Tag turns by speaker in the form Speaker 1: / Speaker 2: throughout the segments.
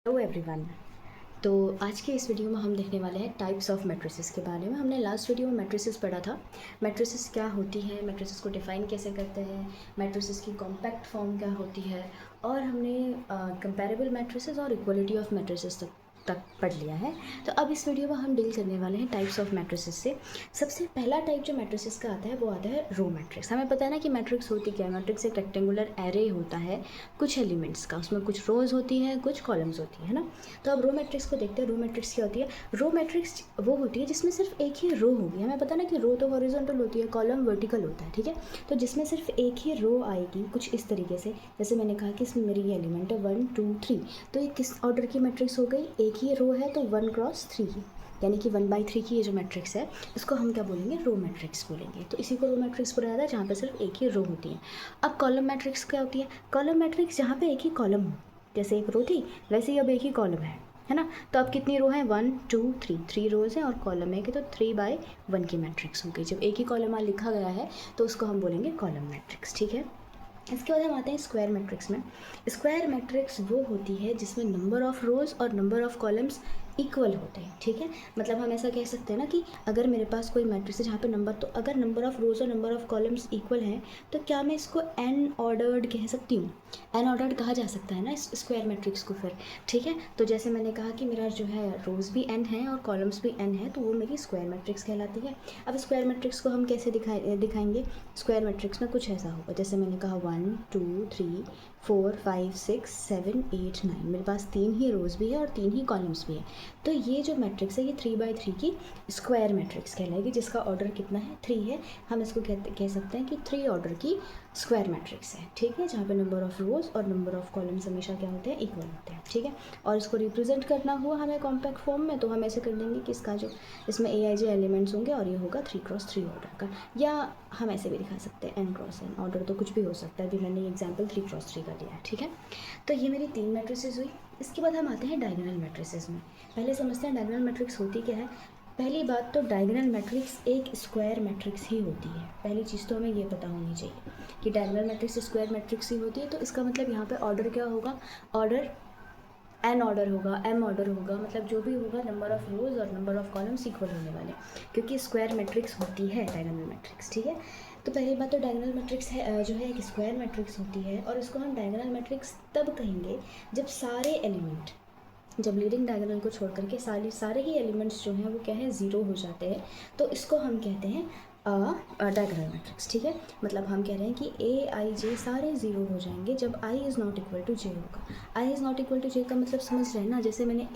Speaker 1: Hello everyone. तो आज के इस वीडियो में हम देखने वाले हैं टाइप्स ऑफ मैट्रिसेस के बारे में। हमने लास्ट वीडियो में मैट्रिसेस पढ़ा था। मैट्रिसेस क्या होती है, मैट्रिसेस को डिफ़ाइन कैसे करते हैं, मैट्रिसेस की कॉम्पैक्ट फॉर्म क्या होती है, और हमने कंपैरेबल मैट्रिसेस और इक्वलिटी ऑफ मैट्रिसेस तक पढ़ लिया है। तो अब इस वीडियो में हम डील करने वाले हैं टाइप्स ऑफ मैट्रिसेस से। सबसे पहला टाइप जो मैट्रिसेस का आता है वो आता है रो मैट्रिक्स। हमें पता है ना कि मैट्रिक्स होती क्या है। मैट्रिक्स एक रेक्टेंगुलर एरे होता है कुछ एलिमेंट्स का, उसमें कुछ रोज होती हैं, कुछ कॉलम्स होती है ना। तो अब रो मैट्रिक्स को देखते हैं। रो मैट्रिक्स क्या होती है? रो मैट्रिक्स वो होती है जिसमें सिर्फ एक ही रो होगी। हमें पता ना कि रो तो हॉरिजॉन्टल होती है, कॉलम वर्टिकल होता है, ठीक है। तो जिसमें सिर्फ एक ही रो आएगी कुछ इस तरीके से। जैसे मैंने कहा कि इसमें मेरी ये एलिमेंट है 1 2 3, तो ये किस ऑर्डर की मैट्रिक्स हो गई? एक ही रो है तो 1 क्रॉस 3 की, यानी कि 1/3 की ये जो मैट्रिक्स है इसको हम क्या बोलेंगे? रो मैट्रिक्स बोलेंगे। तो इसी को रो मैट्रिक्स बोला जाता है जहाँ पे सिर्फ एक ही रो होती है। अब कॉलम मैट्रिक्स क्या होती है? कॉलम मैट्रिक्स जहाँ पे एक ही कॉलम हो, जैसे एक रो थी वैसे ही अब एक ही कॉलम है ना। तो अब कितनी रो है? 1 2 3, 3 रोज हैं और कॉलम है कि तो 3/1 की मैट्रिक्स हो गई। जब एक ही कॉलम लिखा गया है तो उसको हम बोलेंगे कॉलम मैट्रिक्स, ठीक है। इसके बाद हम आते हैं स्क्वायर मैट्रिक्स में। स्क्वायर मैट्रिक्स वो होती है जिसमें नंबर ऑफ़ रोज़ और नंबर ऑफ़ कॉलम्स इक्वल होते हैं, ठीक है। मतलब हम ऐसा कह सकते हैं ना कि अगर मेरे पास कोई मैट्रिक्स है जहाँ पे नंबर, तो अगर नंबर ऑफ़ रोज़ और नंबर ऑफ़ कॉलम्स इक्वल हैं तो क्या मैं इसको एन ऑर्डर्ड कह सकती हूँ? एन ऑर्डर्ड कहा जा सकता है ना इस स्क्वायर मैट्रिक्स को फिर, ठीक है। तो जैसे मैंने कहा कि मेरा जो है रोज़ भी एन है और कॉलम्स भी एन है, तो वो मेरी स्क्वायर मैट्रिक्स कहलाती है। अब स्क्वायर मैट्रिक्स को हम कैसे दिखाएंगे? स्क्वायर मैट्रिक्स में कुछ ऐसा होगा, जैसे मैंने कहा 1 2 3 4 5 6 7 8 9, मेरे पास 3 ही रोज़ भी है और 3 ही कॉलम्स भी है। तो ये जो मैट्रिक्स है ये 3/3 की स्क्वायर मैट्रिक्स कहलाएगी, जिसका ऑर्डर कितना है? 3 है। हम इसको कह सकते हैं कि 3 ऑर्डर की स्क्वायर मैट्रिक्स है, ठीक है, जहाँ पे नंबर ऑफ़ रोज़ और नंबर ऑफ़ कॉलम्स हमेशा क्या होते हैं? इक्वल होते हैं, ठीक है। और इसको रिप्रेजेंट करना हुआ हमें कॉम्पैक्ट फॉर्म में, तो हम ऐसे कर देंगे कि इसका जो इसमें AIJ एलिमेंट्स होंगे और ये होगा 3x3 ऑर्डर का, या हम ऐसे भी दिखा सकते हैं n×n ऑर्डर, तो कुछ भी हो सकता है। अभी मैंने एग्जाम्पल 3x3 का लिया है, ठीक है। तो ये मेरी 3 मैट्रिसेस हुई। इसके बाद हम आते हैं डायगोनल मैट्रिसेस में। पहले समझते हैं डायगोनल मैट्रिक्स होती क्या है। पहली बात तो डायगोनल मैट्रिक्स एक स्क्वायर मैट्रिक्स ही होती है। पहली चीज़ तो हमें ये पता होनी चाहिए कि डायगोनल मैट्रिक्स स्क्वायर मैट्रिक्स ही होती है। तो इसका मतलब यहाँ पे ऑर्डर क्या होगा? ऑर्डर एन ऑर्डर होगा, एम ऑर्डर होगा, मतलब जो भी होगा नंबर ऑफ़ रोज़ और नंबर ऑफ़ कॉलम्स इक्वल होने वाले, क्योंकि स्क्वायर मैट्रिक्स होती है डायगोनल मैट्रिक्स, ठीक है। तो पहली बात तो डायगोनल मैट्रिक्स है जो है एक स्क्वायर मैट्रिक्स होती है, और इसको हम डायगोनल मैट्रिक्स तब कहेंगे जब सारे एलिमेंट, जब लीडिंग डायगोनल को छोड़ करके सारे ही एलिमेंट्स जो हैं वो क्या है? ज़ीरो हो जाते हैं। तो इसको हम कहते हैं डायगोनल मैट्रिक्स, ठीक है। मतलब हम कह रहे हैं कि AIJ सारे ज़ीरो हो जाएंगे जब I is not equal to J होगा। I is not equal to J का मतलब समझ रहे हैं ना। जैसे मैंने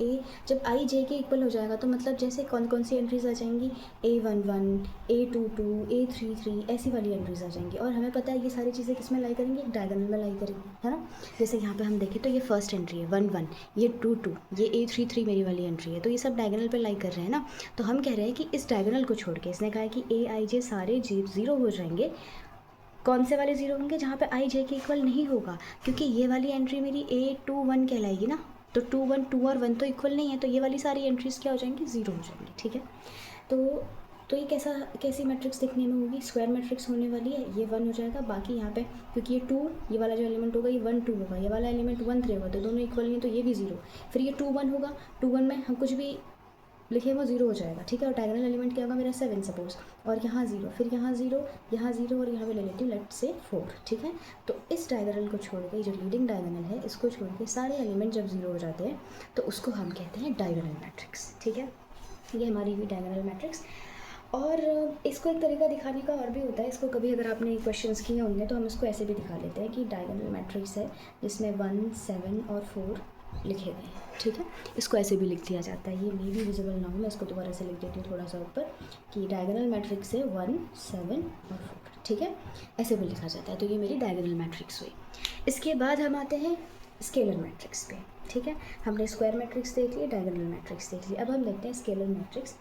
Speaker 1: जब I J के इक्वल हो जाएगा तो मतलब जैसे कौन कौन सी एंट्रीज आ जाएंगी? A11 A22 A33 ऐसी वाली एंट्रीज आ जाएंगी। और हमें पता है ये सारी चीज़ें किस में लाई करेंगी? डायगोनल में लाई करेंगी, है ना। जैसे यहाँ पे हम देखें तो ये फर्स्ट एंट्री है 1 1, ये 2 2, ये A33 मेरी वाली एंट्री है, तो ये सब डायगोनल पे लाई कर रहे हैं ना। तो हम कह रहे हैं कि इस डायगोनल को छोड़ के, इसने कहा है कि AIJ सारे ज़ीरो हो जाएंगे। कौन से वाले ज़ीरो होंगे? जहाँ पे IJ के इक्वल नहीं होगा, क्योंकि ये वाली एंट्री मेरी A21 कहलाएगी ना। तो 2 1 2 और 1 तो इक्वल नहीं है, तो ये वाली सारी एंट्रीज़ क्या हो जाएंगी? ज़ीरो हो जाएंगी, ठीक है। तो ये कैसी मैट्रिक्स दिखने में होगी? स्क्वायर मैट्रिक्स होने वाली है। ये 1 हो जाएगा, बाकी यहाँ पे क्योंकि ये 2, ये वाला जो एलिमेंट होगा ये 1 2 होगा, ये वाला एलिमेंट 1 3 होगा, तो दोनों इक्वल नहीं है, तो ये भी ज़ीरो। फिर ये 2 1 होगा, 2 1 में हम कुछ भी लिखे वो ज़ीरो हो जाएगा, ठीक है। और डायगोनल एलिमेंट क्या होगा? मेरा 7 सपोज, और यहाँ ज़ीरो, फिर यहाँ ज़ीरो, यहाँ ज़ीरो, और यहाँ पे ले लेती हूँ लेट से 4, ठीक है। तो इस डायगोनल को छोड़ के, जो लीडिंग डायगोनल है इसको छोड़ के सारे एलिमेंट जब ज़ीरो हो जाते हैं तो उसको हम कहते हैं डायगोनल मैट्रिक्स, ठीक है। ये हमारी हुई डायगोनल मैट्रिक्स। और इसको एक तरीका दिखाने का और भी होता है। इसको कभी अगर आपने क्वेश्चंस किए होंगे तो हम इसको ऐसे भी दिखा लेते हैं कि डायगोनल मैट्रिक्स है जिसमें 1 7 और 4 लिखे गए हैं, ठीक है। इसको ऐसे भी लिख दिया जाता है। ये मे भी विजिबल ना हो, मैं इसको दोबारा से लिख देती हूँ थोड़ा सा ऊपर, कि डायगोनल मैट्रिक्स है 1 7 और 4, ठीक है। ऐसे भी लिखा जाता है। तो ये मेरी डायगोनल मैट्रिक्स हुई। इसके बाद हम आते हैं स्केलर मैट्रिक्स पे, ठीक है। हमने स्क्वायर मैट्रिक्स देख लिया, डायगोनल मैट्रिक्स देख लिया, अब हम देखते हैं स्केलर मैट्रिक्स।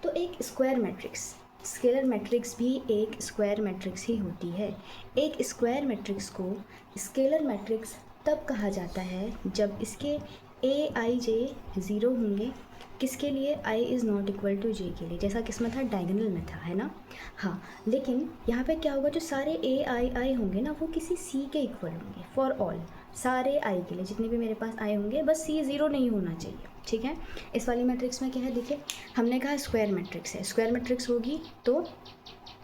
Speaker 1: तो एक स्क्वायर मैट्रिक्स, स्केलर मैट्रिक्स भी एक स्क्वायर मैट्रिक्स ही होती है। एक स्क्वायर मैट्रिक्स को स्केलर मैट्रिक्स तब कहा जाता है जब इसके AIJ ज़ीरो होंगे। किसके लिए? I is not equal to J के लिए, जैसा किसमें था? डायगोनल में था, है ना। हाँ, लेकिन यहाँ पे क्या होगा? जो सारे AII होंगे ना वो किसी C के इक्वल होंगे, फॉर ऑल। सारे आई के लिए जितने भी मेरे पास आए होंगे, बस ये ज़ीरो नहीं होना चाहिए, ठीक है। इस वाली मैट्रिक्स में क्या है, देखिए हमने कहा स्क्वायर मैट्रिक्स है, स्क्वायर मैट्रिक्स होगी तो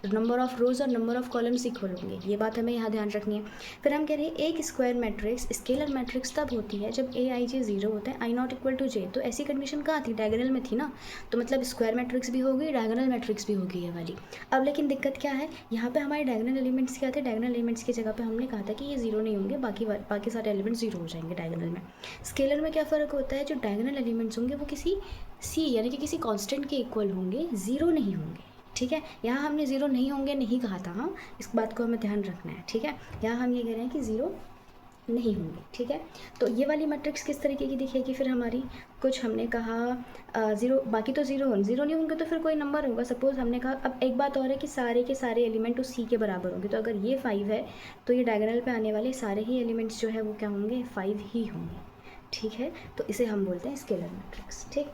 Speaker 1: नंबर ऑफ रोज़ और नंबर ऑफ कॉलम्स इक्वल होंगे, ये बात हमें यहाँ ध्यान रखनी है। फिर हम कह रहे हैं एक स्क्वायर मैट्रिक्स स्केलर मैट्रिक्स तब होती है जब ए आई जे ज़ीरो होता है, आई नॉट इक्वल टू जे। तो ऐसी कंडीशन कहाँ थी, डायगोनल में थी ना, तो मतलब स्क्वायर मैट्रिक्स भी होगी, डायगोनल मैट्रिक्स भी होगी ये वाली। अब लेकिन दिक्कत क्या है, यहाँ पे हमारे डायगोनल एलिमेंट्स क्या थे, डायगोनल एलिमेंट्स की जगह पे हमने कहा था कि ये ज़ीरो नहीं होंगे, बाकी सारे एलिमेंट्स ज़ीरो हो जाएंगे डायगोनल में। स्केलर में क्या फ़र्क होता है, जो डायगोनल एलिमेंट्स होंगे वो किसी सी यानी कि किसी कांस्टेंट के इक्वल होंगे, ज़ीरो नहीं होंगे, ठीक है। यहाँ हमने ज़ीरो नहीं होंगे नहीं कहा था, हाँ इस बात को हमें ध्यान रखना है, ठीक है। यहाँ हम ये कह रहे हैं कि ज़ीरो नहीं होंगे, ठीक है। तो ये वाली मैट्रिक्स किस तरीके की दिखेगी फिर हमारी, कुछ हमने कहा ज़ीरो, बाकी तो ज़ीरो नहीं होंगे तो फिर कोई नंबर होगा। सपोज़ हमने कहा, अब एक बात और है कि सारे के सारे एलिमेंट उस सी के बराबर होंगे, तो अगर ये 5 है तो ये डायगोनल पे आने वाले सारे ही एलिमेंट्स जो है वो क्या होंगे, 5 ही होंगे, ठीक है। तो इसे हम बोलते हैं स्केलर मैट्रिक्स, ठीक।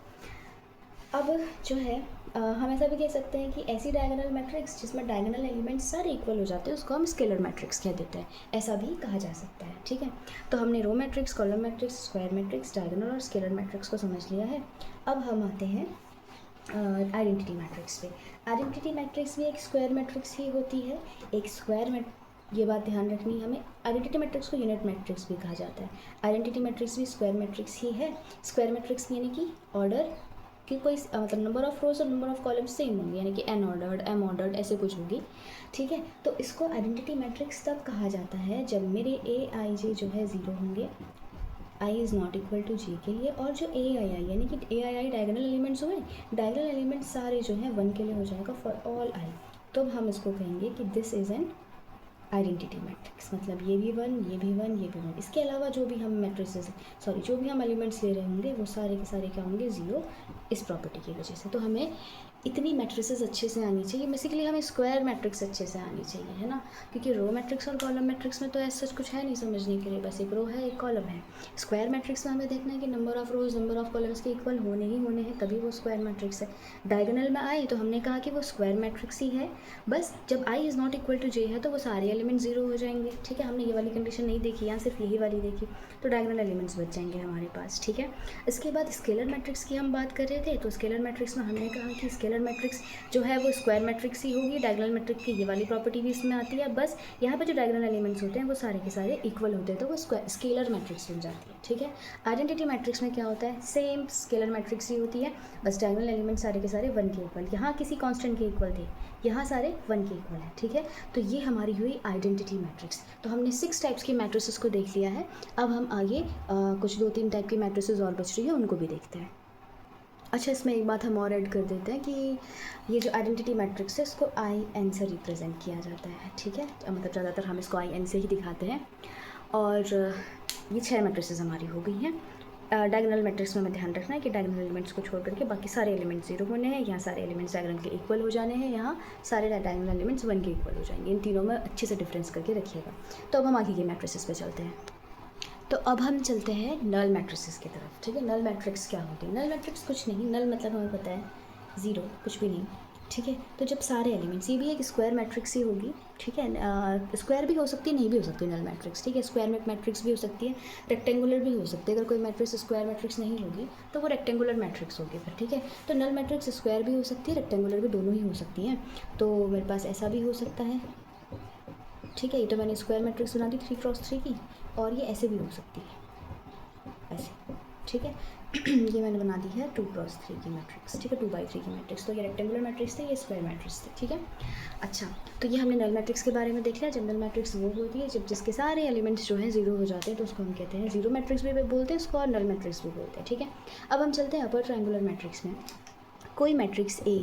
Speaker 1: अब जो है हम ऐसा भी कह सकते हैं कि ऐसी डायगोनल मैट्रिक्स जिसमें डायगोनल एलिमेंट्स सारे इक्वल हो जाते हैं उसको हम स्केलर मैट्रिक्स कह देते हैं, ऐसा भी कहा जा सकता है, ठीक है। तो हमने row matrix, column matrix, square matrix, diagonal और स्केलर मैट्रिक्स को समझ लिया है। अब हम आते हैं आइडेंटिटी मैट्रिक्स पे। आइडेंटिटी मैट्रिक्स भी एक स्क्वायर मैट्रिक्स ही होती है, एक स्क्वायर ये बात ध्यान रखनी है हमें। आइडेंटिटी मैट्रिक्स को यूनिट मैट्रिक्स भी कहा जाता है। आइडेंटिटी मैट्रिक्स भी स्क्वायर मैट्रिक्स ही है। स्क्वायर मैट्रिक्स यानी कि ऑर्डर कि कोई मतलब नंबर ऑफ रोज और नंबर ऑफ कॉलम्स सेम होंगे, यानी कि एन ऑर्डर्ड, एम ऑर्डर्ड ऐसे कुछ होगी, ठीक है। तो इसको आइडेंटिटी मैट्रिक्स तब कहा जाता है जब मेरे ए आई जे जो है ज़ीरो होंगे, I is not equal to जे के लिए, और जो ए आई आई यानी कि ए आई आई डायगोनल एलिमेंट्स हुए, डायगोनल एलिमेंट्स सारे जो हैं 1 के लिए हो जाएगा फॉर ऑल आई। तो हम इसको कहेंगे कि this is an identity matrix, मतलब ये भी 1, ये भी 1, ये भी 1। इसके अलावा जो भी हम मैट्रिसेस जो भी हम एलिमेंट्स ले रहे होंगे वो सारे के सारे क्या होंगे, ज़ीरो, इस प्रॉपर्टी की वजह से। तो हमें इतनी मैट्रिसेस अच्छे से आनी चाहिए, बेसिकली हमें स्क्वायर मैट्रिक्स अच्छे से आनी चाहिए, है ना, क्योंकि रो मैट्रिक्स और कॉलम मैट्रिक्स में तो ऐसा कुछ है नहीं समझने के लिए, बस एक रो है एक कॉलम है। स्क्वायर मैट्रिक्स में हमें देखना है कि number of rose number of columns के इक्वल होने ही होने हैं, तभी वो स्क्वायर मैट्रिक्स है। डायगोनल में आए तो हमने कहा कि वो स्क्वायर मैट्रिक्स ही है, बस जब I is not equal to जे है तो वो सारे एलिमेंट ज़ीरो हो जाएंगे, ठीक है। हमने ये वाली कंडीशन नहीं देखी, यहाँ सिर्फ यही वाली देखी, तो डायगोनल एलिमेंट्स बच जाएंगे हमारे पास, ठीक है। इसके बाद स्केलर मैट्रिक्स की हम बात कर रहे थे, तो स्केलर मैट्रिक्स में हमने कहा कि स्केलर मैट्रिक्स जो है वो स्क्वायर मैट्रिक्स ही होगी, डायगोनल मैट्रिक्स की ये वाली प्रॉपर्टी भी इसमें आती है, बस यहाँ पे जो डायगोनल एलिमेंट्स होते हैं वो सारे के सारे इक्वल होते हैं, तो वो स्केलर मैट्रिक्स बन जाती है, ठीक है। आइडेंटिटी मैट्रिक्स में क्या होता है, सेम स्केलर मैट्रिक्स ही होती है, बस डायगोनल एलिमेंट सारे के सारे 1 के इक्वल, यहाँ किसी कांस्टेंट के इक्वल थे, यहाँ सारे 1 के इक्वल है, ठीक है। तो ये हमारी हुई आइडेंटिटी मैट्रिक्स। तो हमने 6 टाइप्स की मैट्रिसेस को देख लिया है। अब हम आगे कुछ 2-3 टाइप की मैट्रिसेस और बच रही है, उनको भी देखते हैं। अच्छा, इसमें एक बात हम और ऐड कर देते हैं कि ये जो आइडेंटिटी मैट्रिक्स है इसको आई एन से रिप्रेजेंट किया जाता है, ठीक है। मतलब ज़्यादातर हम इसको आई एन से ही दिखाते हैं। और ये 6 मैट्रिसेस हमारी हो गई हैं। डायगोनल मैट्रिक्स में हमें ध्यान रखना है कि डायगोनल एलिमेंट्स को छोड़ करके बाकी सारे एलिमेंट्स 0 होने हैं, यहाँ सारे एलिमेंट्स डायगोनल के इक्वल हो जाने हैं, यहाँ सारे डायगोनल एलिमेंट्स 1 के इक्वल हो जाएंगे। इन तीनों में अच्छे से डिफरेंस करके रखिएगा। तो अब हम आगे के मैट्रिसेस पे चलते हैं। तो अब हम चलते हैं नल मैट्रिसेस की तरफ, ठीक है। नल मैट्रिक्स क्या होती है, नल मैट्रिक्स कुछ नहीं, नल मतलब हमें पता है ज़ीरो, कुछ भी नहीं, ठीक है। तो जब सारे एलिमेंट्स, ये भी एक स्क्वायर मैट्रिक्स ही होगी, ठीक है। स्क्वायर भी हो सकती है, नहीं भी हो सकती नल मैट्रिक्स, ठीक है। स्क्वायर मैट्रिक्स भी हो सकती है, रेक्टेंगुलर भी हो सकती है। अगर कोई मैट्रिक्स स्क्वायर मैट्रिक्स नहीं होगी तो वो रेक्टेंगुलर मैट्रिक्स होगी फिर, ठीक है। तो नल मैट्रिक्स स्क्वायर भी हो सकती है, रेक्टेंगुलर भी, दोनों ही हो सकती हैं। तो मेरे पास ऐसा भी हो सकता है, ठीक है। ये तो मैंने स्क्वायर मैट्रिक्स बना दी 3x3 की, और ये ऐसे भी हो सकती है, ऐसे, ठीक है। ये मैंने बना दी है 2x3 की मैट्रिक्स, ठीक है, 2x3 की मैट्रिक्स। तो ये रेक्टेंगुलर मैट्रिक्स थे, ये स्क्वायर मैट्रिक्स थे, ठीक है। अच्छा, तो ये हमने नल मैट्रिक्स के बारे में देख लिया। जनरल मैट्रिक्स वो होती है जब जिसके सारे एलिमेंट्स जो हैं 0 हो जाते हैं, तो उसको हम कहते हैं ज़ीरो मैट्रिक्स भी बोलते हैं इसको, और नल मैट्रिक्स भी बोलते हैं, ठीक है। अब हम चलते हैं अपर ट्रायंगुलर मैट्रिक्स में। कोई मैट्रिक्स ए,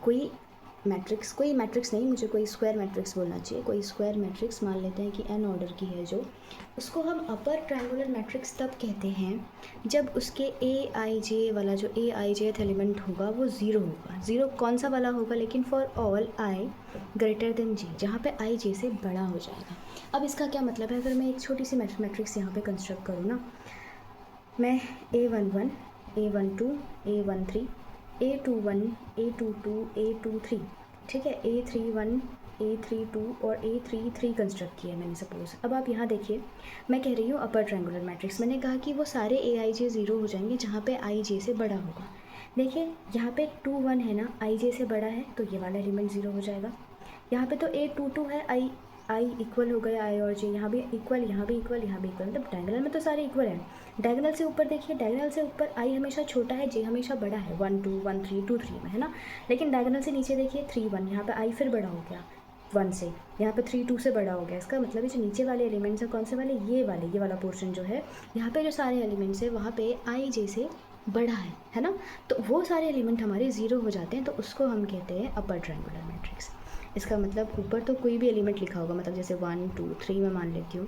Speaker 1: कोई मैट्रिक्स नहीं, मुझे कोई स्क्वायर मैट्रिक्स बोलना चाहिए, कोई स्क्वायर मैट्रिक्स मान लेते हैं कि एन ऑर्डर की है जो, उसको हम अपर ट्रायंगुलर मैट्रिक्स तब कहते हैं जब उसके ए आई जे वाला जो ए आई जे एलिमेंट होगा वो 0 होगा। 0 कौन सा वाला होगा, लेकिन for all I greater than J, जहाँ पे आई जे से बड़ा हो जाएगा। अब इसका क्या मतलब है, अगर मैं एक छोटी सी मैट्रिक्स यहाँ पे कंस्ट्रक्ट करूँ ना, मैं A11, A12, A13, A21, A22, A23, ठीक है, A31, A32 और A33 कंस्ट्रक्ट किया मैंने सपोज़। अब आप यहाँ देखिए, मैं कह रही हूँ अपर ट्रायंगुलर मैट्रिक्स, मैंने कहा कि वो सारे AIJ ज़ीरो हो जाएंगे जहाँ पे IJ से बड़ा होगा। देखिए यहाँ पे 2 1 है ना, IJ से बड़ा है तो ये वाला एलिमेंट ज़ीरो हो जाएगा। यहाँ पे तो A22 है, आई इक्वल हो गया I और J, यहाँ भी इक्वल, यहाँ भी इक्वल, यहाँ भी इक्वल, मतलब डायगोनल में तो सारे इक्वल हैं। डायगोनल से ऊपर देखिए, डायगोनल से ऊपर I हमेशा छोटा है, J हमेशा बड़ा है, 1 2 1 3 2 3 में, है ना। लेकिन डायगोनल से नीचे देखिए 3 1, यहाँ पे I फिर बड़ा हो गया 1 से, यहाँ पे 3 2 से बड़ा हो गया। इसका मतलब है जो नीचे वाले एलिमेंट्स हैं, कौन से वाले, ये वाला पोर्शन जो है, यहाँ पे जो सारे एलिमेंट्स हैं वहाँ पे IJ से बड़ा है ना। तो वो सारे एलिमेंट हमारे ज़ीरो हो जाते हैं, तो उसको हम कहते हैं अपर ट्रायंगुलर मैट्रिक्स। इसका मतलब ऊपर तो कोई भी एलिमेंट लिखा होगा, मतलब जैसे 1 2 3 मैं मान लेती हूँ,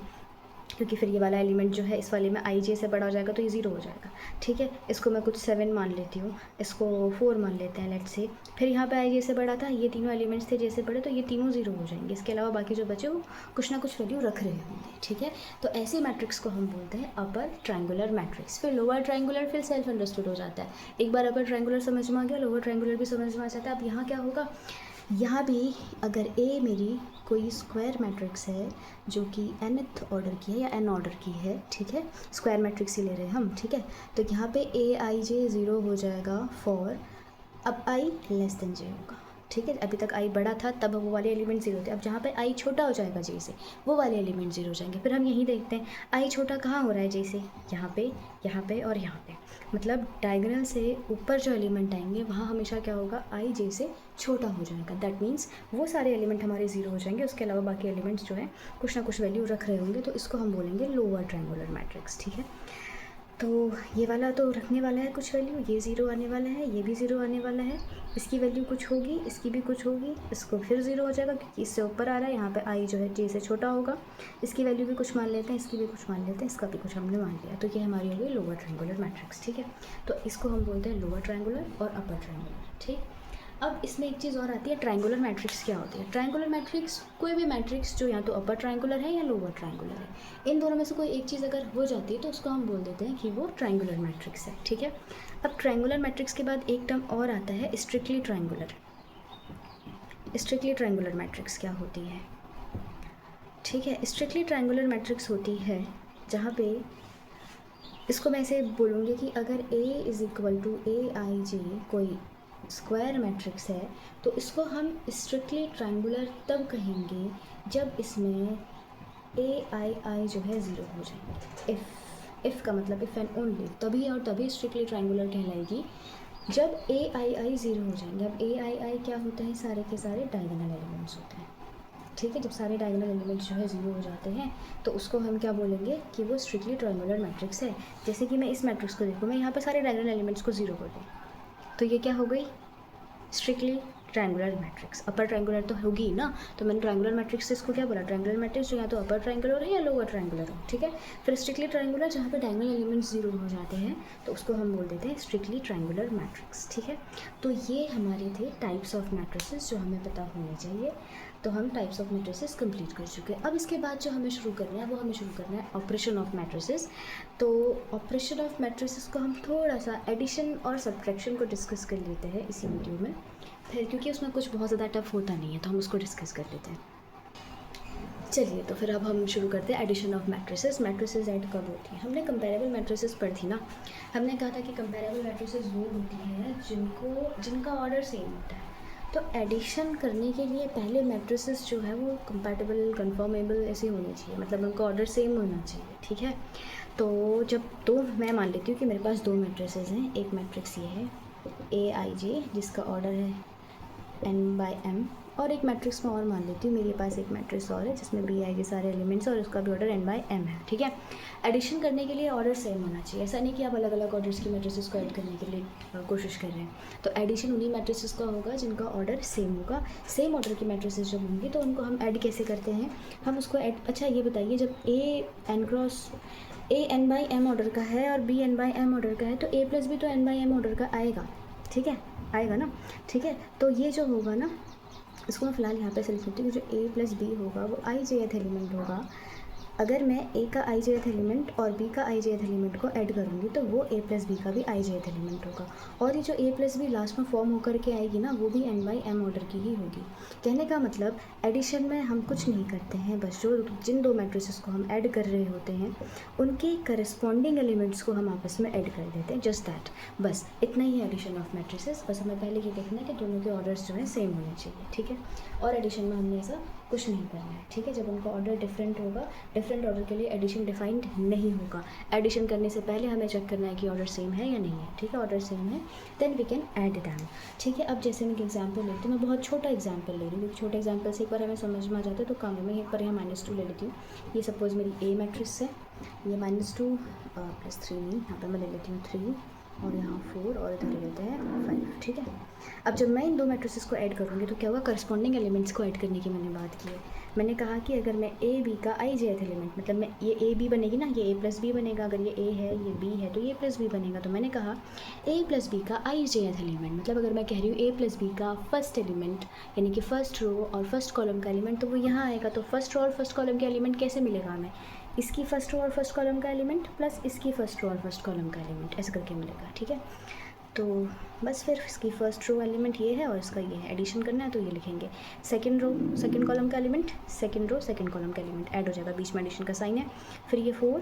Speaker 1: क्योंकि फिर ये वाला एलिमेंट जो है इस वाले में IJ से बड़ा हो जाएगा तो ये ज़ीरो हो जाएगा, ठीक है। इसको मैं कुछ 7 मान लेती हूँ, इसको 4 मान लेते हैं लेट्स से। फिर यहाँ पे IJ से बड़ा था, ये तीनों एलिमेंट्स थे जैसे बड़े, तो ये तीनों ज़ीरो हो जाएंगे। इसके अलावा बाकी जो बचे वो कुछ ना कुछ वैल्यू रख रहे होंगे, ठीक है। तो ऐसे मैट्रिक्स को हम बोलते हैं अपर ट्रायंगुलर मैट्रिक्स। फिर लोअर ट्रायंगुलर फिर सेल्फ अंडरस्टूड हो जाता है। एक बार अपर ट्रायंगुलर समझ में आ गया, लोअर ट्रायंगुलर भी समझ में आ जाता है। अब यहाँ क्या होगा, यहाँ भी अगर A मेरी कोई स्क्वायर मैट्रिक्स है जो कि nth ऑर्डर की है या n ऑर्डर की है, ठीक है, स्क्वायर मैट्रिक्स ही ले रहे हैं हम, ठीक है। तो यहाँ पे AIJ ज़ीरो हो जाएगा फॉर, अब I लेस देन J होगा, ठीक है। अभी तक I बड़ा था तब वो वाले एलिमेंट ज़ीरो थे, अब जहाँ पे I छोटा हो जाएगा J से, वो वाले एलिमेंट ज़ीरो हो जाएंगे। फिर हम यही देखते हैं I छोटा कहाँ हो रहा है J से, यहाँ पे और यहाँ पे, मतलब डायगोनल से ऊपर जो एलिमेंट आएंगे वहाँ हमेशा क्या होगा, I J से छोटा हो जाएगा। दैट मीन्स वो सारे एलिमेंट हमारे ज़ीरो हो जाएंगे, उसके अलावा बाकी एलिमेंट्स जो है कुछ ना कुछ वैल्यू रख रहे होंगे, तो इसको हम बोलेंगे लोअर ट्रायंगुलर मैट्रिक्स, ठीक है। तो ये वाला तो रखने वाला है कुछ वैल्यू, ये ज़ीरो आने वाला है, ये भी ज़ीरो आने वाला है, इसकी वैल्यू कुछ होगी, इसकी भी कुछ होगी, इसको फिर ज़ीरो हो जाएगा क्योंकि इससे ऊपर आ रहा है। यहाँ पे I जो है J से छोटा होगा, इसकी वैल्यू भी कुछ मान लेते हैं, इसकी भी कुछ मान लेते हैं, इसका भी कुछ हमने मान लिया, तो ये हमारी हो गई लोअर ट्रायंगुलर मैट्रिक्स, ठीक है। तो इसको हम बोलते हैं लोअर ट्रायंगुलर और अपर ट्रायंगुलर, ठीक। अब इसमें एक चीज़ और आती है, ट्रायंगुलर मैट्रिक्स क्या होती है। ट्रायंगुलर मैट्रिक्स कोई भी मैट्रिक्स जो या तो अपर ट्रायंगुलर है या लोअर ट्रायंगुलर है, इन दोनों में से कोई एक चीज़ अगर हो जाती है तो उसको हम बोल देते हैं कि वो ट्रायंगुलर मैट्रिक्स है, ठीक है। अब ट्रायंगुलर मैट्रिक्स के बाद एक टर्म और आता है strictly triangular. Strictly triangular matrix क्या होती है, ठीक है। स्ट्रिक्टली ट्रायंगुलर मैट्रिक्स होती है जहाँ पे, इसको मैं ऐसे बोलूँगी कि अगर A is equal to AIJ कोई स्क्वायर मैट्रिक्स है, तो इसको हम स्ट्रिक्टली ट्रायंगुलर तब कहेंगे जब इसमें AII जो है ज़ीरो हो जाए। इफ़ का मतलब इफ़ एंड ओनली, तभी और तभी स्ट्रिक्टली ट्रायंगुलर कहलाएगी जब AII ज़ीरो हो जाएंगे। अब AII क्या होता है, सारे के सारे डायगोनल एलिमेंट्स होते हैं, ठीक है। जब सारे डायगोनल एलिमेंट्स जो है ज़ीरो हो जाते हैं तो उसको हम क्या बोलेंगे कि वो स्ट्रिक्टली ट्रायंगुलर मैट्रिक्स है। जैसे कि मैं इस मैट्रिक्स को देखूँ, मैं यहाँ पर सारे डायगोनल एलिमेंट्स को ज़ीरो कर दूँ तो ये क्या हो गई, strictly triangular matrix. Upper triangular तो होगी ही ना, तो मैंने ट्रायंगुलर मैट्रिक्स से इसको क्या बोला, ट्रायंगुलर मैट्रिक्स जो या तो अपर ट्रायंगुलर है या लोअर ट्रायंगुलर हो, ठीक है। फिर स्ट्रिक्टली ट्रायंगुलर जहाँ पे डायगोनल एलिमेंट्स ज़ीरो हो जाते हैं तो उसको हम बोल देते हैं स्ट्रिक्टली ट्रायंगुलर मैट्रिक्स, ठीक है। तो ये हमारे थे टाइप्स ऑफ मैट्रिसेस जो हमें पता होने चाहिए। तो हम टाइप्स ऑफ मैट्रिसेस कंप्लीट कर चुके हैं। अब इसके बाद जो हमें शुरू करना है वो हमें शुरू करना है ऑपरेशन ऑफ मैट्रिसेस। तो ऑपरेशन ऑफ मैट्रिसेस को हम थोड़ा सा एडिशन और सब्ट्रैक्शन को डिस्कस कर लेते हैं इसी वीडियो में, फिर क्योंकि उसमें कुछ बहुत ज़्यादा टफ होता नहीं है तो हम उसको डिस्कस कर लेते हैं। चलिए तो फिर अब हम शुरू करते हैं addition of matrices. Matrices add कब होती है, हमने कंपेरेबल मैट्रिसेस पढ़ी थी ना। हमने कहा था कि कंपेरेबल मैट्रिसेस वो होती हैं जिनका ऑर्डर सेम होता है। तो एडिशन करने के लिए पहले मैट्रिसेस जो है वो कंपैटिबल, कन्फर्मेबल ऐसे होने चाहिए, मतलब उनका ऑर्डर सेम होना चाहिए, ठीक है। तो जब दो, मैं मान लेती हूँ कि मेरे पास दो मैट्रिसेस हैं। एक मैट्रिक्स ये है AIJ जिसका ऑर्डर है n/m, और एक मैट्रिक्स में और मान लेती हूँ, मेरे पास एक मैट्रिक्स और है जिसमें BIJ सारे एलिमेंट्स और उसका भी ऑर्डर n/m है, ठीक है। एडिशन करने के लिए ऑर्डर सेम होना चाहिए, ऐसा नहीं कि आप अलग अलग ऑर्डर्स की मैट्रिसेस को ऐड करने के लिए कोशिश कर रहे हैं। तो एडिशन उन्हीं मैट्रिसेस का होगा जिनका ऑर्डर सेम होगा। सेम ऑर्डर की मैट्रिसेस जब होंगी तो उनको हम ऐड कैसे करते हैं, हम उसको ऐड, अच्छा ये बताइए, जब A n/m ऑर्डर का है और B n/m ऑर्डर का है तो A प्लस भी तो n/m ऑर्डर का आएगा, ठीक है, आएगा ना, ठीक है। तो ये जो होगा ना, इसको मैं फ़िलहाल यहाँ पे सेलेक्ट करती हूँ, जो A प्लस B होगा वो IJth एलिमेंट होगा अगर मैं ए का i jth एलिमेंट और b का i jth एलिमेंट को ऐड करूँगी तो वो a प्लस बी का भी i jth एलिमेंट होगा, और ये जो a प्लस बी लास्ट में फॉर्म होकर के आएगी ना, वो भी n बाई m ऑर्डर की ही होगी। कहने का मतलब एडिशन में हम कुछ नहीं करते हैं, बस जो जिन दो मैट्रिसेस को हम ऐड कर रहे होते हैं उनके करस्पॉन्डिंग एलिमेंट्स को हम आपस में ऐड कर देते हैं, जस्ट दैट, बस इतना ही है एडिशन ऑफ मैट्रिसेस। बस हमें पहले ये देखना है कि दोनों के ऑर्डर्स जो हैं सेम होने चाहिए, ठीक है। और एडिशन में हमने ऐसा कुछ नहीं करना है, ठीक है। जब उनका ऑर्डर डिफरेंट होगा, डिफरेंट ऑर्डर के लिए एडिशन डिफाइंड नहीं होगा। एडिशन करने से पहले हमें चेक करना है कि ऑर्डर सेम है या नहीं है, ठीक है। ऑर्डर सेम है then we can add them, ठीक है। अब जैसे मैं एक एग्जाम्पल लेती हूँ, मैं बहुत छोटा एग्जाम्पल ले रही हूँ क्योंकि छोटे एग्जाम्पल से एक बार हमें समझ में आ जाता है तो काम है। मैं एक बार यहाँ -2 ले लेती हूँ। ये सपोज़ मेरी ए मैट्रिक्स है, ये -2 + 3 नहीं, यहाँ पर मैं ले लेती हूँ 3 और यहाँ 4 और इधर ले लेते हैं 5, ठीक है। अब जब मैं इन दो मैट्रिसेस को ऐड करूँगी तो क्या होगा, करस्पॉन्डिंग एलिमेंट्स को ऐड करने की मैंने बात की है। मैंने कहा कि अगर मैं ए बी का i jth एलिमेंट, मतलब मैं ये ए बी बनेगी ना, ये a प्लस बी बनेगा, अगर ये a है ये b है तो ये प्लस बी बनेगा। तो मैंने कहा a प्लस बी का i jth एलिमेंट, मतलब अगर मैं कह रही हूँ a प्लस बी का फर्स्ट एलिमेंट यानी कि फर्स्ट रो और फर्स्ट कॉलम का एलिमेंट, तो वो यहाँ आएगा। तो फर्स्ट रो और फर्स्ट कॉलम का एलिमेंट कैसे मिलेगा हमें, इसकी फर्स्ट रो और फर्स्ट कॉलम का एलिमेंट प्लस इसकी फर्स्ट रो और फर्स्ट कॉलम का एलिमेंट, ऐसे करके मिलेगा, ठीक है। तो बस फिर इसकी फर्स्ट रो एलिमेंट ये है और इसका ये है, एडिशन करना है तो ये लिखेंगे सेकंड रो सेकंड कॉलम का element, second row second column का एलिमेंट ऐड हो जाएगा, बीच में एडिशन का साइन है। फिर ये 4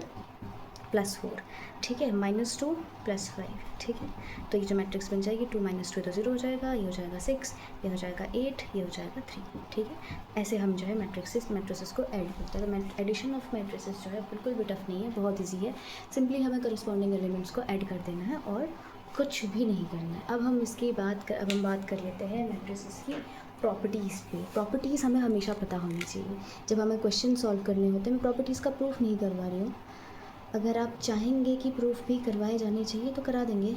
Speaker 1: + 4, ठीक है, -2 + 5, ठीक है। तो ये जो मैट्रिक्स बन जाएगी 2 - 2 तो 0 हो जाएगा, ये हो जाएगा 6, ये हो जाएगा 8, ये हो जाएगा 3, ठीक है। ऐसे हम जो है मैट्रिसेस को ऐड करते हैं। तो एडिशन ऑफ मैट्रिसेस जो है बिल्कुल भी टफ नहीं है, बहुत ईजी है। सिंपली हमें करस्पॉन्डिंग एलिमेंट्स को ऐड कर देना है और कुछ भी नहीं करना है। अब हम बात कर लेते हैं मैट्रिसेस की प्रॉपर्टीज़ पे। प्रॉपर्टीज़ हमें हमेशा पता होनी चाहिए जब हमें क्वेश्चन सॉल्व करने होते हैं। मैं प्रॉपर्टीज़ का प्रूफ नहीं करवा रही हूँ, अगर आप चाहेंगे कि प्रूफ भी करवाए जाने चाहिए तो करा देंगे,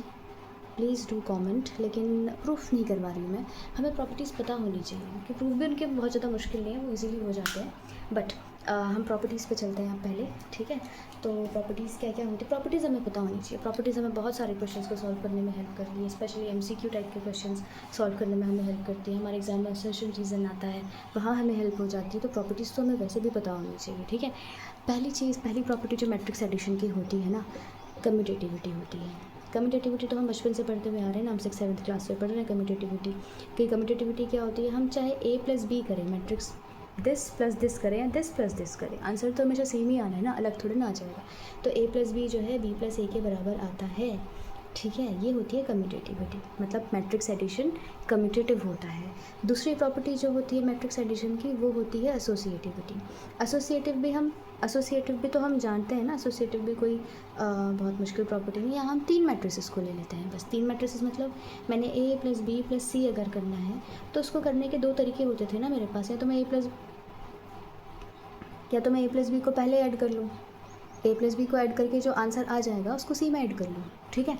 Speaker 1: प्लीज़ डू कमेंट, लेकिन प्रूफ नहीं करवा रही हूँ मैं। हमें प्रॉपर्टीज़ पता होनी चाहिए क्योंकि प्रूफ भी उनके बहुत ज़्यादा मुश्किल नहीं है, वो इजीली हो जाते हैं। बट हम प्रॉपर्टीज़ पे चलते हैं पहले, ठीक है। तो प्रॉपर्टीज़ क्या क्या होती है, प्रॉपर्टीज़ हमें पता होनी चाहिए। प्रॉपर्टीज़ हमें बहुत सारे क्वेश्चंस को सॉल्व करने में हेल्प करती है, स्पेशली MCQ टाइप के क्वेश्चंस सॉल्व करने में हमें हेल्प करती है। हमारे एग्जाम में असर्शन रीज़न आता है, वहाँ हमें हेल्प हो जाती है। तो प्रॉपर्टीज़ तो हमें वैसे भी पता होनी चाहिए, ठीक है। पहली प्रॉपर्टी जो मैट्रिक्स एडिशन की होती है ना, कम्यूटेटिविटी होती है। कम्यूटेटिविटी तो हम बचपन से पढ़ते हुए आ रहे हैं ना, हम 6th-7th क्लास में पढ़ रहे हैं कम्यूटेटिविटी कि कम्यूटेटिविटी क्या होती है। हम चाहे a प्लस बी करें, मैट्रिक्स दिस प्लस दिस करें या दिस प्लस दिस करें, आंसर तो हमेशा सेम ही आना है ना, अलग थोड़ी ना आ जाएगा। तो a प्लस बी जो है b प्लस a के बराबर आता है, ठीक है। ये होती है कम्यूटेटिविटी, मतलब मैट्रिक्स एडिशन कम्यूटेटिव होता है। दूसरी प्रॉपर्टी जो होती है मैट्रिक्स एडिशन की वो होती है एसोसिएटिविटी। एसोसिएटिव भी तो हम जानते हैं ना, एसोसिएटिव भी कोई बहुत मुश्किल प्रॉपर्टी नहीं है। यहाँ हम 3 मैट्रिसेस को ले लेते हैं, बस 3 मैट्रिसेस, मतलब मैंने a प्लस बी प्लस सी अगर करना है तो उसको करने के 2 तरीके होते थे ना मेरे पास। या तो मैं a प्लस बी को पहले ऐड कर लूँ, a प्लस बी को ऐड करके जो आंसर आ जाएगा उसको c में ऐड कर लूँ, ठीक है।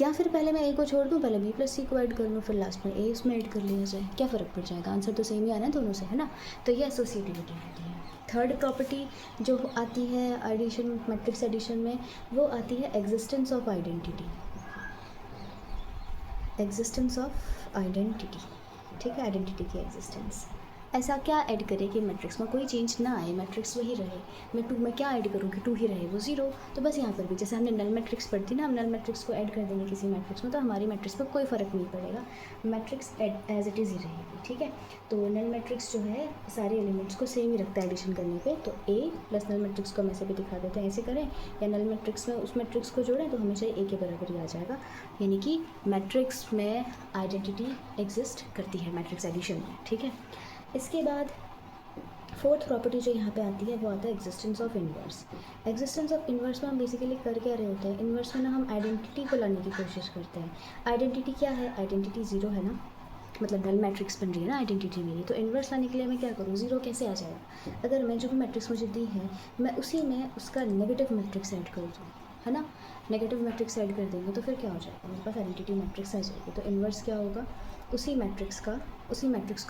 Speaker 1: या फिर पहले मैं a को छोड़ दूँ, पहले b प्लस सी को ऐड कर लूँ, फिर लास्ट में a उसमें ऐड कर लिया जाए, क्या फ़र्क पड़ जाएगा, आंसर तो सेम ही आना है दोनों से, है ना। तो ये एसोसिएटिविटी होती है। थर्ड प्रॉपर्टी जो आती है एडिशन, मैट्रिक्स एडिशन में, वो आती है existence of identity. Existence of identity, ठीक है, आइडेंटिटी की एग्जिस्टेंस। ऐसा क्या ऐड करें कि मैट्रिक्स में कोई चेंज ना आए, मैट्रिक्स वही रहे। मैं क्या ऐड करूँ कि 2 ही रहे, वो 0। तो बस यहाँ पर भी जैसे हमने नल मैट्रिक्स पढ़ी थी ना, हम नल मैट्रिक्स को ऐड कर देंगे किसी मैट्रिक्स में तो हमारी मैट्रिक्स पर कोई फ़र्क नहीं पड़ेगा, मैट्रिक्स एज इट इज़ ही रहेगी, ठीक है। तो नल मैट्रिक्स जो है सारे एलिमेंट्स को सेम ही रखता है एडिशन करने पे। तो a प्लस नल मैट्रिक्स को हम ऐसे भी दिखा देते हैं, ऐसे करें या नल मैट्रिक्स में उस मैट्रिक्स को जोड़ें तो हमेशा a के बराबर ही आ जाएगा, यानी कि मैट्रिक्स में आइडेंटिटी एग्जिस्ट करती है मैट्रिक्स एडिशन में, ठीक है। इसके बाद फोर्थ प्रॉपर्टी जो यहाँ पे आती है वो आता है existence of inverse. Existence of inverse में हम बेसिकली कर क्या रहे होते हैं, इन्वर्स में ना हम आइडेंटिटी को लाने की कोशिश करते हैं। आइडेंटिटी क्या है, आइडेंटिटी 0 है ना, मतलब नल मैट्रिक्स बन रही है ना आइडेंटिटी मेरी, तो इन्वर्स लाने के लिए मैं क्या करूँ, 0 कैसे आ जाएगा। अगर मैं जो भी मैट्रिक्स मुझे दी है मैं उसी में उसका नेगेटिव मैट्रिक्स ऐड कर दूँ, है ना, नेगेटिव मैट्रिक्स ऐड कर देंगे तो फिर क्या हो जाएगा, मेरे पास आइडेंटिटी मैट्रिक्स आ जाएगी। तो इन्वर्स क्या होगा, उसी मैट्रिक्स को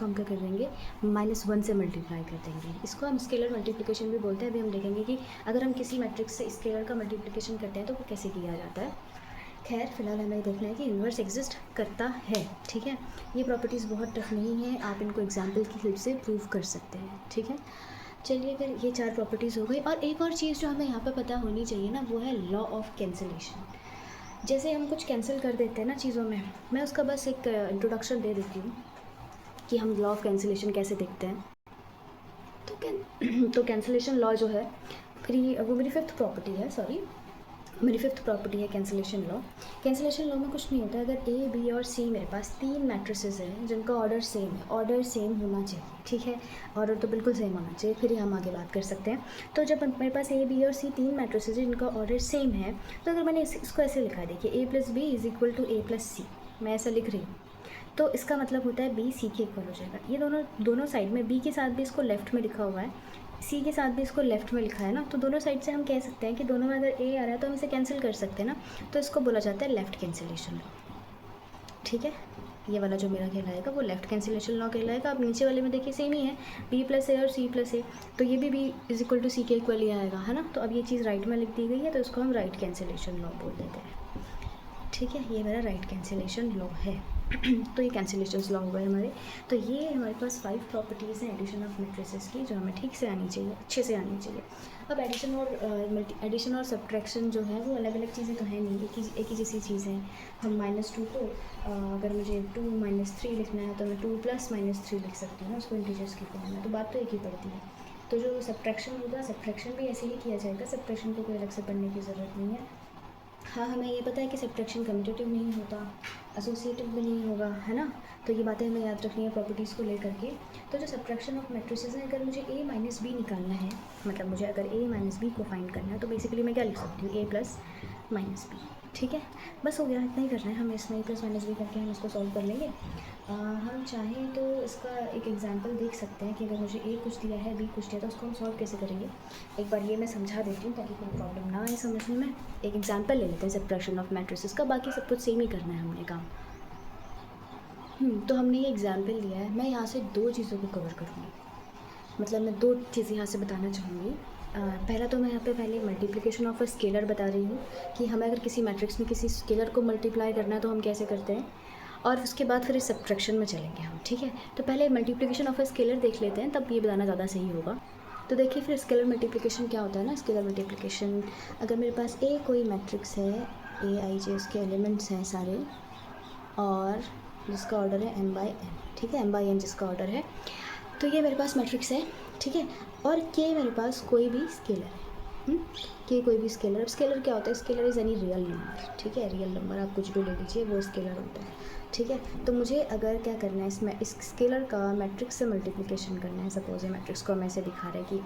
Speaker 1: हम क्या कर देंगे, -1 से मल्टीप्लाई कर देंगे। इसको हम स्केलर मल्टीप्लिकेशन भी बोलते हैं। अभी हम देखेंगे कि अगर हम किसी मैट्रिक्स से स्केलर का मल्टीप्लिकेशन करते हैं तो वो कैसे किया जाता है। खैर फिलहाल हमें देखना है कि इन्वर्स एग्जिस्ट करता है, ठीक है। ये प्रॉपर्टीज़ बहुत टफ नहीं है, आप इनको एग्जाम्पल की हेल्प से प्रूव कर सकते हैं, ठीक है। चलिए फिर ये 4 प्रॉपर्टीज़ हो गई। और एक और चीज़ जो हमें यहाँ पे पता होनी चाहिए ना, वो है लॉ ऑफ कैंसिलेशन। जैसे हम कुछ कैंसिल कर देते हैं ना चीज़ों में, मैं उसका बस एक इंट्रोडक्शन दे देती हूँ कि हम लॉ ऑफ कैंसिलेशन कैसे देखते हैं। तो कैंसिलेशन लॉ जो है, वो मेरी फिफ्थ प्रॉपर्टी है, मेरी फिफ्थ प्रॉपर्टी है कैंसिलेशन लॉ। कैंसिलेशन लॉ में कुछ नहीं होता, अगर ए बी और सी मेरे पास 3 मैट्रिसेस हैं जिनका ऑर्डर सेम है, ऑर्डर सेम होना चाहिए, ठीक है, ऑर्डर तो बिल्कुल सेम होना चाहिए, फिर ही हम आगे बात कर सकते हैं। तो जब मेरे पास ए बी और सी 3 मैट्रिसेस हैं जिनका ऑर्डर सेम है, तो अगर मैंने इसको ऐसे लिखा है, देखिए A plus B is equal to A plus C, मैं ऐसा लिख रही हूँ, तो इसका मतलब होता है बी सी के इक्वल हो जाएगा। ये दोनों साइड में, बी के साथ भी इसको लेफ्ट में लिखा हुआ है, सी के साथ भी इसको लेफ्ट में लिखा है ना, तो दोनों साइड से हम कह सकते हैं कि दोनों में अगर ए आ रहा है तो हम इसे कैंसिल कर सकते हैं ना, तो इसको बोला जाता है लेफ़्ट कैंसिलेशन लॉ, ठीक है। ये वाला जो मेरा कहलाएगा वो लेफ़्ट कैंसिलेशन लॉ कहलाएगा। अब नीचे वाले में देखिए सेम ही है, बी प्लस ए और सी प्लस ए, तो ये भी बी इज इक्वल टू सी के इक्वल ही आएगा, है ना। तो अब ये चीज़ राइट में लिख दी गई है, तो इसको हम राइट कैंसिलेशन लॉ बोल देते हैं, ठीक है। ये मेरा राइट कैंसिलेशन लॉ है। तो ये कैंसिलेशन लॉ हुआ है हमारे। तो ये हमारे पास 5 प्रॉपर्टीज़ हैं एडिशन ऑफ मैट्रिसेस की, जो हमें ठीक से आनी चाहिए, अच्छे से आनी चाहिए। अब एडिशन और सब्ट्रैक्शन जो है वो अलग अलग चीज़ें तो हैं नहीं, एक ही जैसी चीज़ है। हम -2 को अगर मुझे 2 - 3 लिखना है तो मैं 2 + -3 लिख सकती हूँ ना, उसको इंटीजर्स की फॉर्म में, तो बात तो एक ही पड़ती है। तो जो सब्ट्रैक्शन होगा, सब्ट्रैक्शन भी ऐसे ही किया जाएगा, सब्ट्रैक्शन को कोई अलग से पढ़ने की ज़रूरत नहीं है। हाँ, हमें ये पता है कि सब्ट्रैक्शन कम्यूटेटिव नहीं होता, एसोसिएटिव भी नहीं होगा, है ना। तो ये बातें हमें याद रखनी है प्रॉपर्टीज़ को लेकर के। तो जो सब्ट्रैक्शन ऑफ मैट्रिसेस है, अगर मुझे a - b निकालना है, मतलब मुझे अगर a - b को फाइंड करना है, तो बेसिकली मैं क्या लिख सकती हूँ, a + -b, ठीक है। बस हो गया, इतना ही करना है हमें, इसमें a + -b करके हम इसको सॉल्व कर लेंगे। हम चाहें तो इसका एक एग्जांपल देख सकते हैं कि अगर मुझे a कुछ दिया है, b कुछ दिया, तो उसको हम सॉल्व कैसे करेंगे। एक बार ये मैं समझा देती हूँ ताकि कोई प्रॉब्लम ना आए समझने में। एक एग्जांपल ले लेते हैं सब्ट्रैक्शन ऑफ मैट्रिसेस का, बाकी सब कुछ सेम ही करना है हमने काम। तो हमने ये एग्जांपल लिया है, मैं यहाँ से 2 चीज़ों को कवर करूँगी, मतलब मैं 2 चीज़ें यहाँ से बताना चाहूँगी। पहला तो मैं यहाँ पे पहले मल्टीप्लिकेशन ऑफ अ स्केलर बता रही हूँ कि हमें अगर किसी मैट्रिक्स में किसी स्केलर को मल्टीप्लाई करना है तो हम कैसे करते हैं, और उसके बाद फिर इस सब्ट्रैक्शन में चलेंगे हम, ठीक है। तो पहले मल्टीप्लिकेशन ऑफ अ स्केलर देख लेते हैं, तब ये बताना ज़्यादा सही होगा। तो देखिए फिर स्केलर मल्टीप्लिकेशन क्या होता है ना, स्केलर मल्टीप्लिकेशन, अगर मेरे पास ए कोई मैट्रिक्स है, A i j उसके एलिमेंट्स हैं सारे, और जिसका ऑर्डर है m/n, ठीक है, m/n जिसका ऑर्डर है, तो ये मेरे पास मैट्रिक्स है, ठीक है। और k मेरे पास कोई भी स्केलर है, k कोई भी स्केलर। अब स्केलर क्या होता है, scalar is any real number, ठीक है, रियल नंबर आप कुछ भी ले लीजिए, वो स्केलर होता है, ठीक है। तो मुझे अगर क्या करना है, इसमें इस स्केलर का मैट्रिक्स से मल्टीप्लिकेशन करना है। सपोज ये मैट्रिक्स को हमें ऐसे दिखा रहा है कि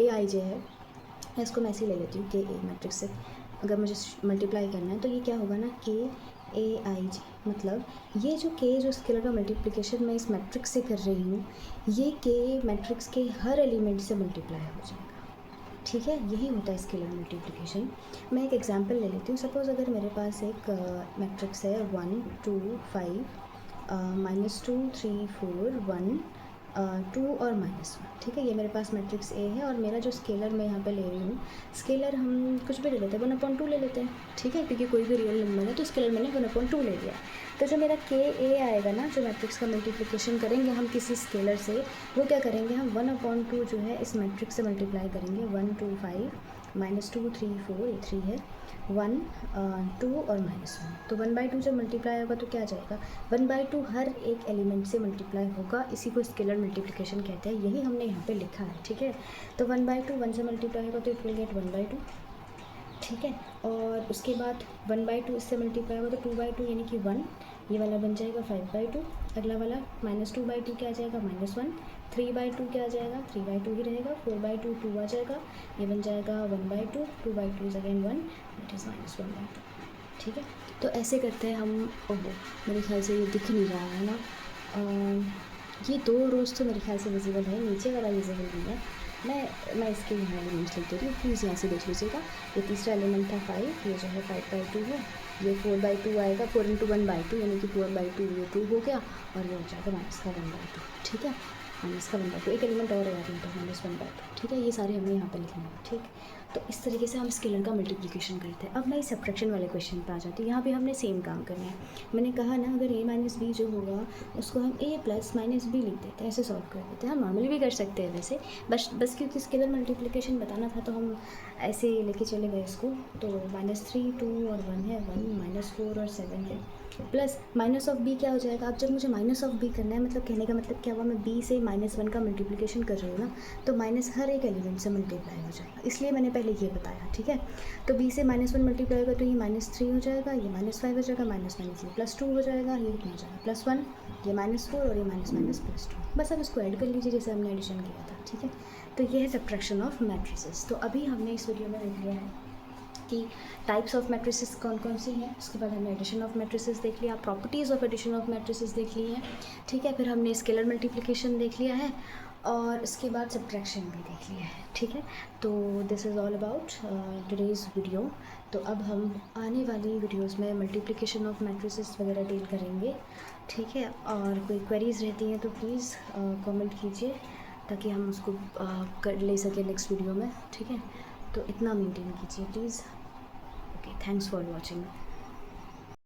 Speaker 1: Aij है, मैं इसको मैं ऐसे ले लेती हूँ, Ka मैट्रिक्स से अगर मुझे मल्टीप्लाई करना है, तो ये क्या होगा ना, Kaij, मतलब ये जो स्केलर का मल्टीप्लिकेशन मैं इस मैट्रिक्स से कर रही हूँ, ये K मैट्रिक्स के हर एलिमेंट से मल्टीप्लाई हो जाएगा, ठीक है। यही होता है स्केलर मल्टीप्लिकेशन। मैं एक एग्जांपल ले लेती हूँ। सपोज़ अगर मेरे पास एक मैट्रिक्स है 1 2 5 -2 3 4 1 2 और -1, ठीक है। ये मेरे पास मैट्रिक्स ए है, और मेरा जो स्केलर मैं यहाँ पे ले रही हूँ, स्केलर हम कुछ भी ले लेते हैं, 1/2 ले लेते हैं, ठीक है, क्योंकि कोई भी रियल नंबर है तो स्केलर मैंने 1/2 ले लिया। तो जो मेरा Ka आएगा ना, जो मैट्रिक्स का मल्टीप्लिकेशन करेंगे हम किसी स्केलर से, वो क्या करेंगे, हम 1/2 जो है इस मैट्रिक्स से मल्टीप्लाई करेंगे। 1 2 5 -2 3 4, ये 3 है, 1 2 और -1, तो 1/2 जब मल्टीप्लाई होगा तो क्या आ जाएगा, 1/2 हर एक एलिमेंट से मल्टीप्लाई होगा, इसी को स्केलर मल्टीप्लिकेशन कहते हैं, यही हमने यहाँ पे लिखा है, ठीक है। तो 1/2 1 से मल्टीप्लाई होगा तो इट विल गेट 1/2, ठीक है। और उसके बाद 1/2 इससे मल्टीप्लाई होगा तो 2/2 यानी कि 1, ये वाला बन जाएगा 5/2, अगला वाला -2/2 क्या आ जाएगा, -1, 3/2 क्या आ जाएगा, 3/2 ही रहेगा, 4/2 2 आ जाएगा, ये बन जाएगा 1/2, 2/2 इज अगेन 1, दैट इज़ -1/2, ठीक है। तो ऐसे करते हैं हम। ओहो, मेरे ख्याल से ये दिख नहीं रहा है ना, ये 2 रोज़ तो मेरे ख्याल से विजिबल है, नीचे वाला विजिबल नहीं है। मैं इसके यहाँ एलिमेंट्स लिख देती हूँ, प्लीज़ यहाँ से देख लीजिएगा। ये तीसरा एलिमेंट था 5, ये जो है 5/2 है, ये 4/2 आएगा, 4 × 1/2 यानी कि 4/2, ये 2 हो गया, और ये हो जाएगा -1/2, ठीक है, -1/2। एक एलिमेंट और है यहाँ पे, -1/2, ठीक है। ये सारे हमें यहाँ पे लिखने हैं, ठीक। तो इस तरीके से हम स्केलर का मल्टीप्लिकेशन करते हैं। अब मैं इस सब्ट्रैक्शन वाले क्वेश्चन पे आ जाती हूँ। यहाँ पे हमने सेम काम करना है। मैंने कहा ना, अगर a माइनस बी जो होगा उसको हम a प्लस माइनस बी लिख देते हैं, ऐसे सॉल्व कर देते हैं। हम नॉर्मली भी कर सकते हैं वैसे, बस क्योंकि स्केलर मल्टीप्लिकेशन बताना था तो हम ऐसे लेके चले गए इसको। तो -3 2 और 1 है, 1 -4 और 7 है, प्लस माइनस ऑफ बी क्या हो जाएगा। अब जब मुझे माइनस ऑफ बी करना है, मतलब कहने का मतलब क्या हुआ, मैं बी से -1 का मल्टीप्लिकेशन कर रही हूँ ना, तो माइनस हर एक एलिमेंट से मल्टीप्लाई हो जाएगा, इसलिए मैंने पहले ये बताया, ठीक है। तो बी से -1 मल्टीप्लाई होगा तो ये -3 हो जाएगा, ये -5 हो जाएगा, माइनस ये +2 हो जाएगा, ये कितना हो जाएगा +1, ये -4 और ये माइनस +2। बस अब इसको ऐड कर लीजिए जैसे हमने एडिशन किया था, ठीक है। तो ये है सब्ट्रैक्शन ऑफ मैट्रिसेस। तो अभी हमने इस वीडियो में देख लिया है कि टाइप्स ऑफ मैट्रिसेस कौन कौन सी हैं। उसके बाद हमने एडिशन ऑफ मैट्रिसेस देख लिया, properties of addition of matrices देख ली हैं, ठीक है। फिर हमने स्केलर मल्टीप्लिकेशन देख लिया है और इसके बाद सब्ट्रैक्शन भी देख लिया है, ठीक है। तो this is all about today's video. तो अब हम आने वाली वीडियोस में मल्टीप्लिकेशन ऑफ मैट्रिसेस वगैरह डील करेंगे, ठीक है। और कोई क्वेरीज़ रहती हैं तो प्लीज़ कमेंट कीजिए ताकि हम उसको कर ले सकें नेक्स्ट वीडियो में, ठीक है। तो इतना मेंटेन कीजिए please. Okay, thanks for watching.